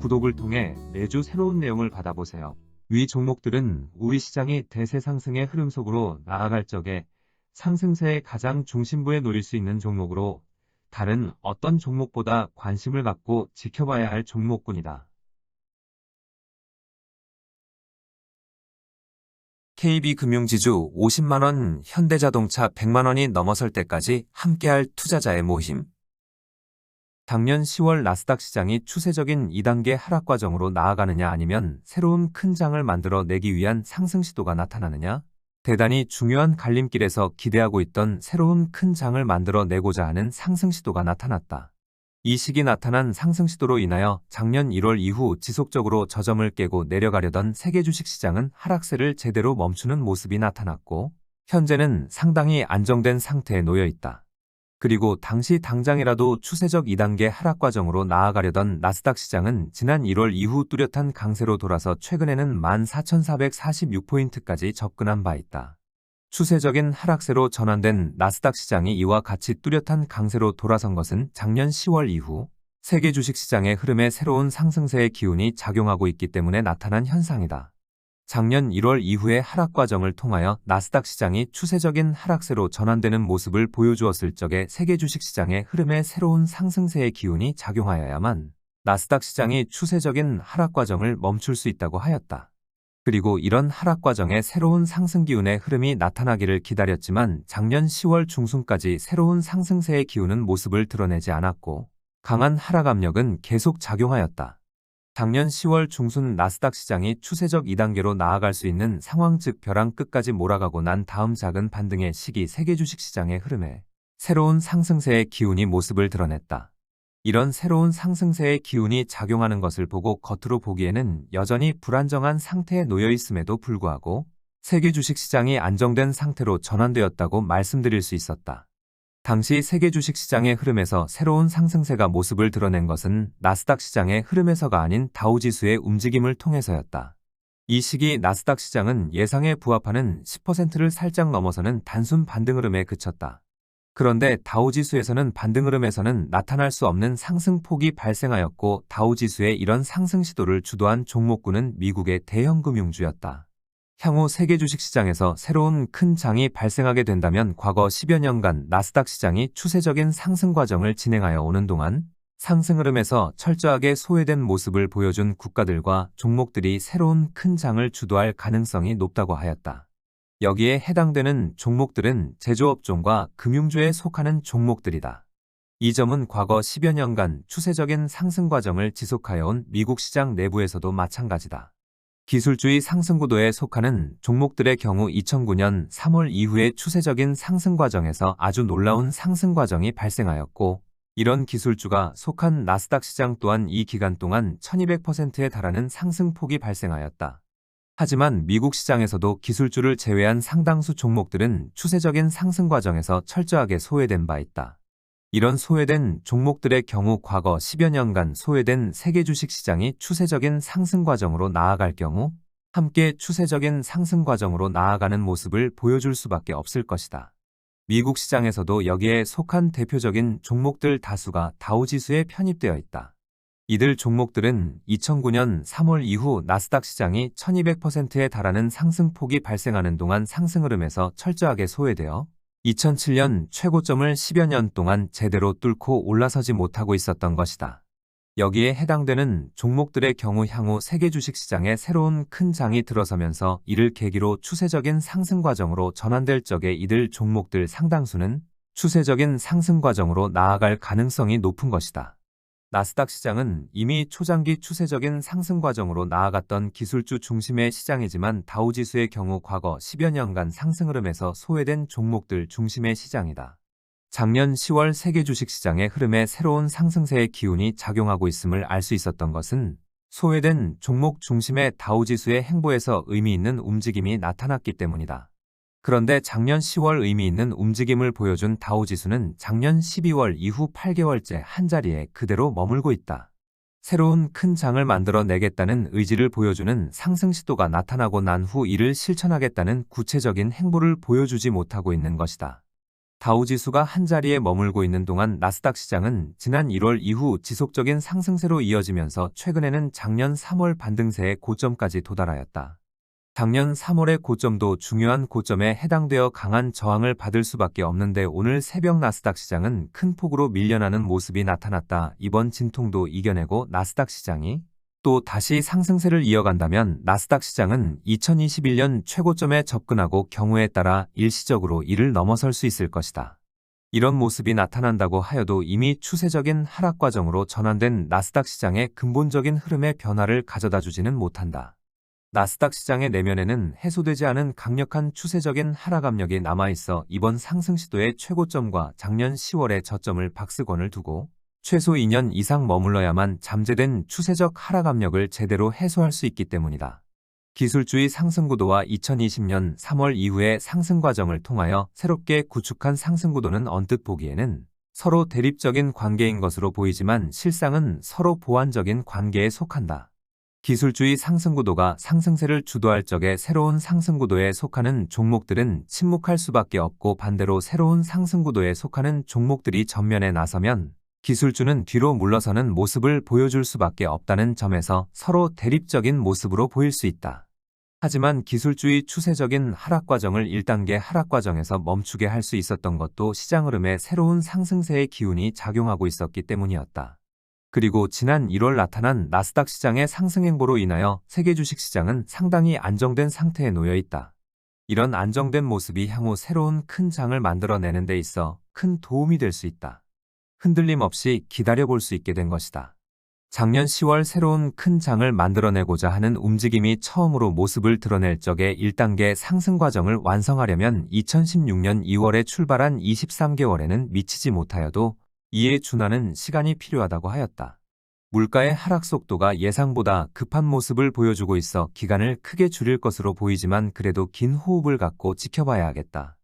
구독을 통해 매주 새로운 내용을 받아보세요. 위 종목들은 우리 시장이 대세 상승의 흐름 속으로 나아갈 적에 상승세의 가장 중심부에 놓일 수 있는 종목으로 다른 어떤 종목보다 관심을 갖고 지켜봐야 할 종목군이다. KB금융지주 50만원, 현대자동차 100만원이 넘어설 때까지 함께할 투자자의 모임. 작년 10월 나스닥 시장이 추세적인 2단계 하락 과정으로 나아가느냐 아니면 새로운 큰 장을 만들어 내기 위한 상승 시도가 나타나느냐? 대단히 중요한 갈림길에서 기대하고 있던 새로운 큰 장을 만들어 내고자 하는 상승 시도가 나타났다. 이 시기 나타난 상승 시도로 인하여 작년 1월 이후 지속적으로 저점을 깨고 내려가려던 세계 주식시장은 하락세를 제대로 멈추는 모습이 나타났고 현재는 상당히 안정된 상태에 놓여 있다. 그리고 당시 당장이라도 추세적 2단계 하락 과정으로 나아가려던 나스닥 시장은 지난 1월 이후 뚜렷한 강세로 돌아서 최근에는 14,446포인트까지 접근한 바 있다. 추세적인 하락세로 전환된 나스닥 시장이 이와 같이 뚜렷한 강세로 돌아선 것은 작년 10월 이후 세계 주식시장의 흐름에 새로운 상승세의 기운이 작용하고 있기 때문에 나타난 현상이다. 작년 1월 이후의 하락 과정을 통하여 나스닥 시장이 추세적인 하락세로 전환되는 모습을 보여주었을 적에 세계 주식시장의 흐름에 새로운 상승세의 기운이 작용하여야만 나스닥 시장이 추세적인 하락 과정을 멈출 수 있다고 하였다. 그리고 이런 하락 과정에 새로운 상승 기운의 흐름이 나타나기를 기다렸지만 작년 10월 중순까지 새로운 상승세의 기운은 모습을 드러내지 않았고 강한 하락 압력은 계속 작용하였다. 작년 10월 중순 나스닥 시장이 추세적 2단계로 나아갈 수 있는 상황 즉 벼랑 끝까지 몰아가고 난 다음 작은 반등의 시기 세계 주식시장의 흐름에 새로운 상승세의 기운이 모습을 드러냈다. 이런 새로운 상승세의 기운이 작용하는 것을 보고 겉으로 보기에는 여전히 불안정한 상태에 놓여 있음에도 불구하고 세계 주식시장이 안정된 상태로 전환되었다고 말씀드릴 수 있었다. 당시 세계 주식시장의 흐름에서 새로운 상승세가 모습을 드러낸 것은 나스닥 시장의 흐름에서가 아닌 다우지수의 움직임을 통해서였다. 이 시기 나스닥 시장은 예상에 부합하는 10%를 살짝 넘어서는 단순 반등 흐름에 그쳤다. 그런데 다우지수에서는 반등 흐름에서는 나타날 수 없는 상승폭이 발생하였고 다우지수의 이런 상승 시도를 주도한 종목군은 미국의 대형 금융주였다. 향후 세계 주식시장에서 새로운 큰 장이 발생하게 된다면 과거 10여 년간 나스닥 시장이 추세적인 상승 과정을 진행하여 오는 동안 상승 흐름에서 철저하게 소외된 모습을 보여준 국가들과 종목들이 새로운 큰 장을 주도할 가능성이 높다고 하였다. 여기에 해당되는 종목들은 제조업종과 금융주에 속하는 종목들이다. 이 점은 과거 10여 년간 추세적인 상승 과정을 지속하여 온 미국 시장 내부에서도 마찬가지다. 기술주의 상승구도에 속하는 종목들의 경우 2009년 3월 이후의 추세적인 상승 과정에서 아주 놀라운 상승 과정이 발생하였고 이런 기술주가 속한 나스닥 시장 또한 이 기간 동안 1200%에 달하는 상승폭이 발생하였다. 하지만 미국 시장에서도 기술주를 제외한 상당수 종목들은 추세적인 상승 과정에서 철저하게 소외된 바 있다. 이런 소외된 종목들의 경우 과거 10여 년간 소외된 세계 주식시장이 추세적인 상승 과정으로 나아갈 경우 함께 추세적인 상승 과정으로 나아가는 모습을 보여줄 수밖에 없을 것이다. 미국 시장에서도 여기에 속한 대표적인 종목들 다수가 다우지수에 편입되어 있다. 이들 종목들은 2009년 3월 이후 나스닥 시장이 1200%에 달하는 상승폭이 발생하는 동안 상승 흐름에서 철저하게 소외되어 2007년 최고점을 10여 년 동안 제대로 뚫고 올라서지 못하고 있었던 것이다. 여기에 해당되는 종목들의 경우 향후 세계 주식시장에 새로운 큰 장이 들어서면서 이를 계기로 추세적인 상승 과정으로 전환될 적에 이들 종목들 상당수는 추세적인 상승 과정으로 나아갈 가능성이 높은 것이다. 나스닥 시장은 이미 초장기 추세적인 상승 과정으로 나아갔던 기술주 중심의 시장이지만 다우지수의 경우 과거 10여 년간 상승 흐름에서 소외된 종목들 중심의 시장이다. 작년 10월 세계 주식시장의 흐름에 새로운 상승세의 기운이 작용하고 있음을 알 수 있었던 것은 소외된 종목 중심의 다우지수의 행보에서 의미 있는 움직임이 나타났기 때문이다. 그런데 작년 10월 의미 있는 움직임을 보여준 다우지수는 작년 12월 이후 8개월째 한자리에 그대로 머물고 있다. 새로운 큰 장을 만들어 내겠다는 의지를 보여주는 상승 시도가 나타나고 난 후 이를 실천하겠다는 구체적인 행보를 보여주지 못하고 있는 것이다. 다우지수가 한자리에 머물고 있는 동안 나스닥 시장은 지난 1월 이후 지속적인 상승세로 이어지면서 최근에는 작년 3월 반등세의 고점까지 도달하였다. 작년 3월의 고점도 중요한 고점에 해당되어 강한 저항을 받을 수밖에 없는데 오늘 새벽 나스닥 시장은 큰 폭으로 밀려나는 모습이 나타났다. 이번 진통도 이겨내고 나스닥 시장이 또 다시 상승세를 이어간다면 나스닥 시장은 2021년 최고점에 접근하고 경우에 따라 일시적으로 이를 넘어설 수 있을 것이다. 이런 모습이 나타난다고 하여도 이미 추세적인 하락 과정으로 전환된 나스닥 시장의 근본적인 흐름의 변화를 가져다 주지는 못한다. 나스닥 시장의 내면에는 해소되지 않은 강력한 추세적인 하락 압력이 남아있어 이번 상승 시도의 최고점과 작년 10월의 저점을 박스권을 두고 최소 2년 이상 머물러야만 잠재된 추세적 하락 압력을 제대로 해소할 수 있기 때문이다. 기술주의 상승구도와 2020년 3월 이후의 상승 과정을 통하여 새롭게 구축한 상승구도는 언뜻 보기에는 서로 대립적인 관계인 것으로 보이지만 실상은 서로 보완적인 관계에 속한다. 기술주의 상승구도가 상승세를 주도할 적에 새로운 상승구도에 속하는 종목들은 침묵할 수밖에 없고 반대로 새로운 상승구도에 속하는 종목들이 전면에 나서면 기술주는 뒤로 물러서는 모습을 보여줄 수밖에 없다는 점에서 서로 대립적인 모습으로 보일 수 있다. 하지만 기술주의 추세적인 하락 과정을 1단계 하락 과정에서 멈추게 할 수 있었던 것도 시장 흐름에 새로운 상승세의 기운이 작용하고 있었기 때문이었다. 그리고 지난 1월 나타난 나스닥 시장의 상승 행보로 인하여 세계 주식시장은 상당히 안정된 상태에 놓여 있다. 이런 안정된 모습이 향후 새로운 큰 장을 만들어내는 데 있어 큰 도움이 될 수 있다. 흔들림 없이 기다려볼 수 있게 된 것이다. 작년 10월 새로운 큰 장을 만들어내고자 하는 움직임이 처음으로 모습을 드러낼 적에 1단계 상승 과정을 완성하려면 2016년 2월에 출발한 23개월에는 미치지 못하여도 이에 준하는 시간이 필요하다고 하였다. 물가의 하락 속도가 예상보다 급한 모습을 보여주고 있어 기간을 크게 줄일 것으로 보이지만 그래도 긴 호흡을 갖고 지켜봐야 하겠다.